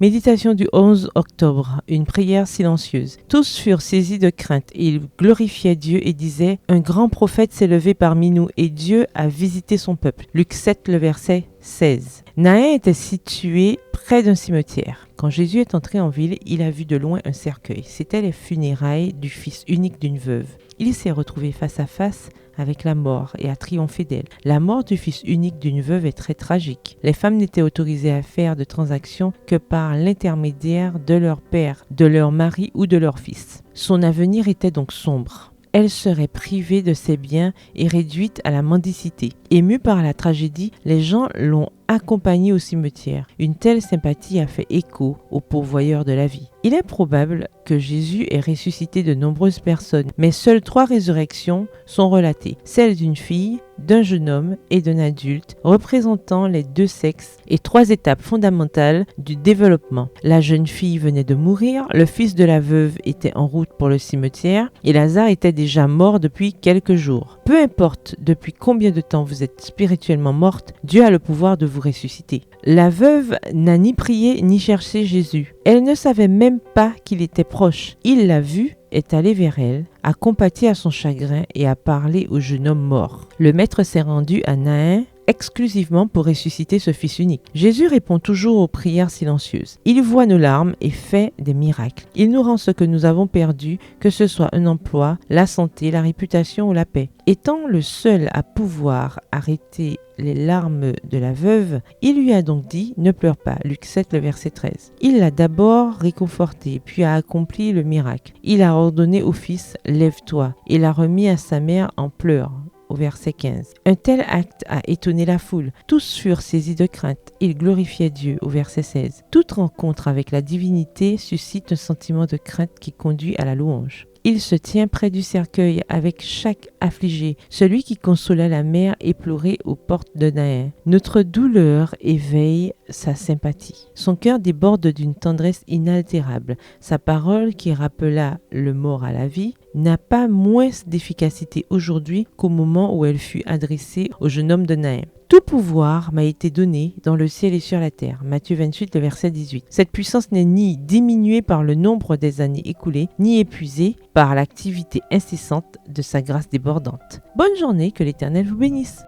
Méditation du 11 octobre, une prière silencieuse. Tous furent saisis de crainte et ils glorifiaient Dieu et disaient « Un grand prophète s'est levé parmi nous et Dieu a visité son peuple ». Luc 7, le verset 16. Naïn était situé près d'un cimetière. Quand Jésus est entré en ville, il a vu de loin un cercueil. C'étaient les funérailles du fils unique d'une veuve. Il s'est retrouvé face à face avec la mort et a triomphé d'elle. La mort du fils unique d'une veuve est très tragique. Les femmes n'étaient autorisées à faire de transactions que par l'intermédiaire de leur père, de leur mari ou de leur fils. Son avenir était donc sombre. Elle serait privée de ses biens et réduite à la mendicité. Émue par la tragédie, les gens l'ont accompagnée au cimetière. Une telle sympathie a fait écho aux pourvoyeurs de la vie. Il est probable que Jésus ait ressuscité de nombreuses personnes, mais seules 3 résurrections sont relatées. Celle d'une fille, d'un jeune homme et d'un adulte, représentant les 2 sexes et 3 étapes fondamentales du développement. La jeune fille venait de mourir, le fils de la veuve était en route pour le cimetière et Lazare était déjà mort depuis quelques jours. Peu importe depuis combien de temps vous êtes spirituellement morte, Dieu a le pouvoir de vous ressusciter. La veuve n'a ni prié ni cherché Jésus. Elle ne savait même pas qu'il était proche. Il l'a vu, est allé vers elle, a compati à son chagrin et a parlé au jeune homme mort. Le maître s'est rendu à Naïn exclusivement pour ressusciter ce fils unique. Jésus répond toujours aux prières silencieuses. Il voit nos larmes et fait des miracles. Il nous rend ce que nous avons perdu, que ce soit un emploi, la santé, la réputation ou la paix. Étant le seul à pouvoir arrêter les larmes de la veuve, il lui a donc dit « Ne pleure pas » Luc 7, le verset 13. Il l'a d'abord réconforté, puis a accompli le miracle. Il a ordonné au fils « Lève-toi » et l'a remis à sa mère en pleurs. Au verset 15. Un tel acte a étonné la foule. Tous furent saisis de crainte. Ils glorifiaient Dieu. Au verset 16. Toute rencontre avec la divinité suscite un sentiment de crainte qui conduit à la louange. Il se tient près du cercueil avec chaque affligé, celui qui consolait la mère éplorée aux portes de Naïn. Notre douleur éveille sa sympathie. Son cœur déborde d'une tendresse inaltérable. Sa parole, qui rappela le mort à la vie, n'a pas moins d'efficacité aujourd'hui qu'au moment où elle fut adressée au jeune homme de Naïn. Tout pouvoir m'a été donné dans le ciel et sur la terre. Matthieu 28, le verset 18. Cette puissance n'est ni diminuée par le nombre des années écoulées, ni épuisée par l'activité incessante de sa grâce débordante. Bonne journée, que l'Éternel vous bénisse.